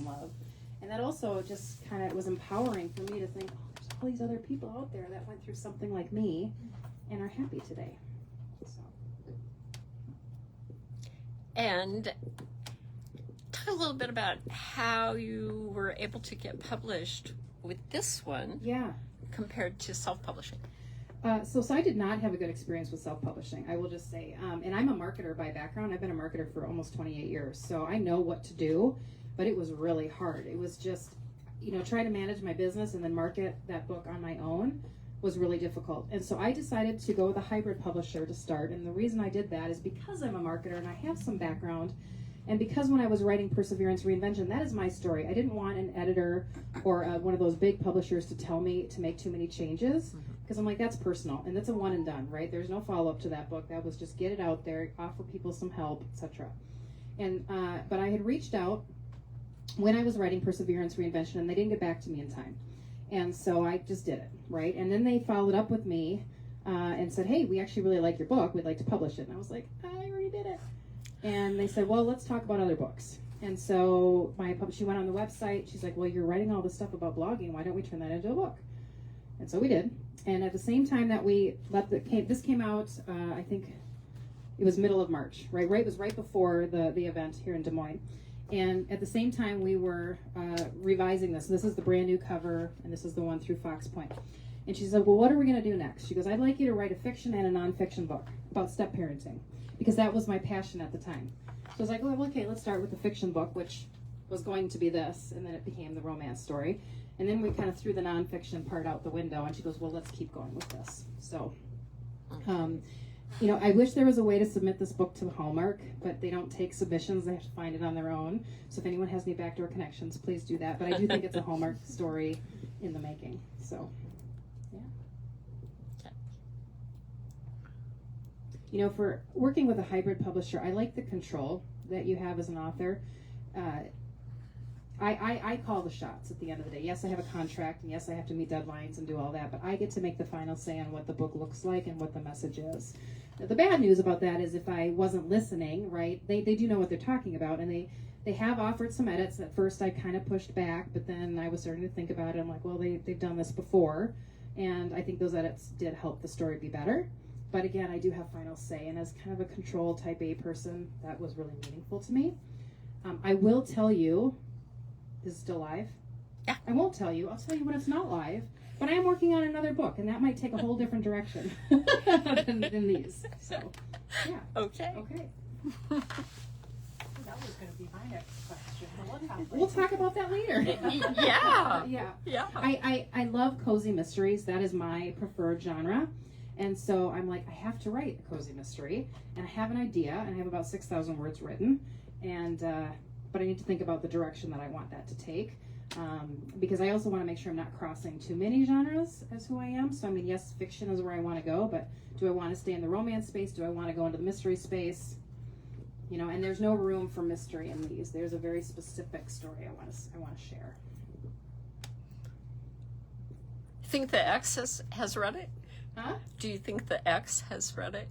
love. And that also just kind of was empowering for me to think, oh, there's all these other people out there that went through something like me and are happy today. So. And talk a little bit about how you were able to get published with this one, Yeah. compared to self-publishing. So I did not have a good experience with self-publishing, I will just say. And I'm a marketer by background. I've been a marketer for almost 28 years. So I know what to do, but it was really hard. It was just, trying to manage my business and then market that book on my own was really difficult. And so I decided to go with a hybrid publisher to start. And the reason I did that is because I'm a marketer and I have some background. And because when I was writing Perseverance Reinvention, that is my story. I didn't want an editor or one of those big publishers to tell me to make too many changes. Because I'm like, that's personal, and that's a one and done, right? There's no follow-up to that book. That was just get it out there, offer people some help, etc. And but I had reached out when I was writing Perseverance Reinvention, and they didn't get back to me in time. And so I just did it, right? And then they followed up with me and said, hey, we actually really like your book. We'd like to publish it. And I was like, I already did it. And they said, well, let's talk about other books. And so she went on the website. She's like, well, you're writing all this stuff about blogging. Why don't we turn that into a book? And so we did. And at the same time that we this came out, I think it was middle of March, right? It was right before the event here in Des Moines. And at the same time, we were revising this. This is the brand new cover, and this is the one through Fox Point. And she said, well, what are we going to do next? She goes, I'd like you to write a fiction and a nonfiction book about step-parenting, because that was my passion at the time. So I was like, well, okay, let's start with the fiction book, which was going to be this, and then it became the romance story. And then we kind of threw the nonfiction part out the window, and she goes, well, let's keep going with this. So, I wish there was a way to submit this book to Hallmark, but they don't take submissions. They have to find it on their own. So if anyone has any backdoor connections, please do that. But I do think it's a Hallmark story in the making. So, yeah. For working with a hybrid publisher, I like the control that you have as an author. I call the shots at the end of the day. Yes, I have a contract, and yes, I have to meet deadlines and do all that, but I get to make the final say on what the book looks like and what the message is. The bad news about that is if I wasn't listening, right, they do know what they're talking about, and they have offered some edits. At first I kind of pushed back, but then I was starting to think about it. I'm like, well, they've done this before, and I think those edits did help the story be better. But again, I do have final say, and as kind of a control type A person, that was really meaningful to me. I will tell you, this is still live? Yeah. I won't tell you. I'll tell you when it's not live. But I am working on another book, and that might take a whole different direction than these. So, yeah. Okay. That was going to be my next question. We'll talk about that later. Yeah. Yeah. I love cozy mysteries. That is my preferred genre. And so I'm like, I have to write a cozy mystery. And I have an idea, and I have about 6,000 words written. And but I need to think about the direction that I want that to take. Because I also want to make sure I'm not crossing too many genres as who I am. So, yes, fiction is where I want to go, but do I want to stay in the romance space? Do I want to go into the mystery space? And there's no room for mystery in these. There's a very specific story I want to share. Think the ex has read it? Huh? Do you think the ex has read it?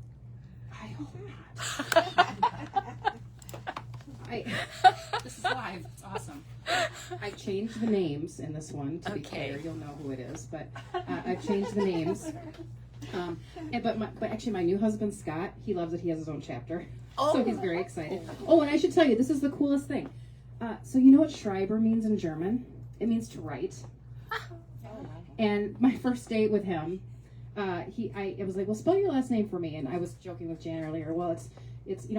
I hope not. This is live. It's awesome. I changed the names in this one to be clear. You'll know who it is, but I've changed the names. But actually, my new husband Scott, he loves it. He has his own chapter, so he's very excited. Oh, and I should tell you, this is the coolest thing. So you know what Schreiber means in German? It means to write. And my first date with him, I was like, well, spell your last name for me. And I was joking with Jan earlier. Well, it's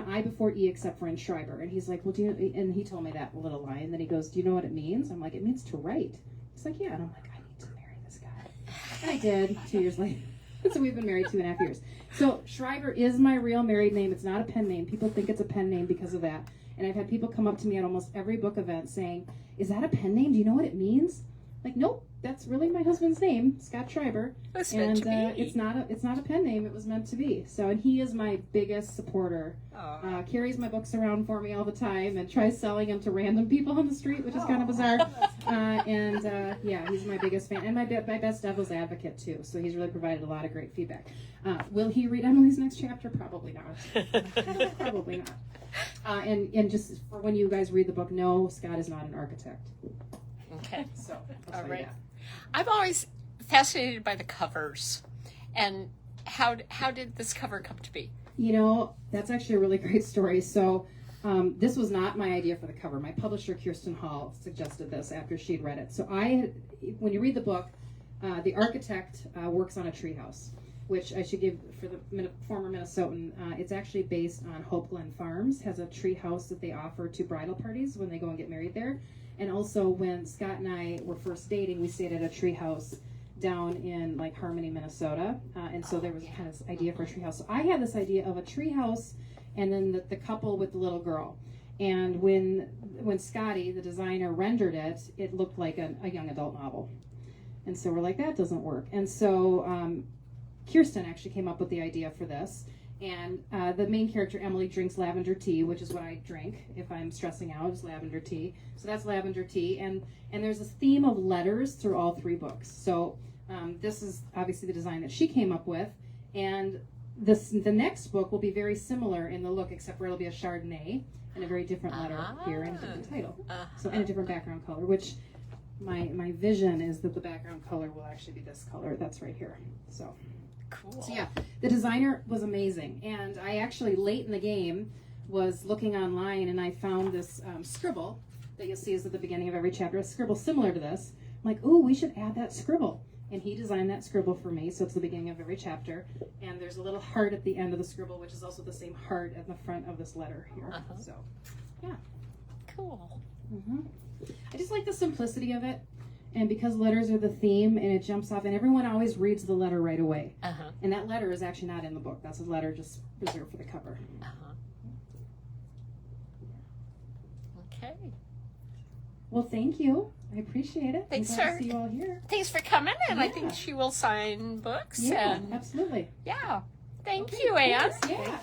I before E except for in Schreiber. And he's like, well, and he told me that little line. And then he goes, do you know what it means? I'm like, it means to write. He's like, yeah. And I'm like, I need to marry this guy. And I did 2 years later. So we've been married 2.5 years. So Schreiber is my real married name. It's not a pen name. People think it's a pen name because of that. And I've had people come up to me at almost every book event saying, is that a pen name? Do you know what it means? Like, nope, that's really my husband's name, Scott Schreiber. It was meant to be. It's not a pen name. It was meant to be. So, and he is my biggest supporter. Aw. Carries my books around for me all the time and tries selling them to random people on the street, which is kind of bizarre. Yeah, he's my biggest fan and my best devil's advocate too. So he's really provided a lot of great feedback. Will he read Emily's next chapter? Probably not. Probably not. And just for when you guys read the book, no, Scott is not an architect. Okay. So I'll All tell you right. that. I'm always fascinated by the covers. And how did this cover come to be? You know, that's actually a really great story. So this was not my idea for the cover. My publisher, Kirsten Hall, suggested this after she'd read it. So when you read the book, the architect works on a treehouse, which I should give for the former Minnesotan. It's actually based on Hope Glen Farms, has a treehouse that they offer to bridal parties when they go and get married there. And also when Scott and I were first dating, we stayed at a treehouse down in like Harmony, Minnesota. And so there was kind of this idea for a treehouse. So I had this idea of a treehouse and then the couple with the little girl. And when Scotty, the designer, rendered it, it looked like a young adult novel. And so we're like, that doesn't work. And so Kirsten actually came up with the idea for this. And the main character, Emily, drinks lavender tea, which is what I drink if I'm stressing out, is lavender tea. So that's lavender tea. And there's this theme of letters through all three books. So this is obviously the design that she came up with. And the next book will be very similar in the look, except for it'll be a Chardonnay and a very different letter here and a different title. So and a different background color, which my vision is that the background color will actually be this color. That's right here. So yeah, the designer was amazing. And I actually, late in the game, was looking online and I found this scribble that you'll see is at the beginning of every chapter, a scribble similar to this. I'm like, ooh, we should add that scribble. And he designed that scribble for me, so it's the beginning of every chapter. And there's a little heart at the end of the scribble, which is also the same heart at the front of this letter here. So, yeah. Cool. I just like the simplicity of it. And because letters are the theme and it jumps off, and everyone always reads the letter right away. And that letter is actually not in the book. That's a letter just reserved for the cover. Okay. Well, thank you. I appreciate it. Thanks, I'm glad sir. to see you all here. Thanks for coming, and I Yeah. think she will sign books. Yeah, And absolutely. yeah. Thank Okay, you, Anne. thanks. Yeah.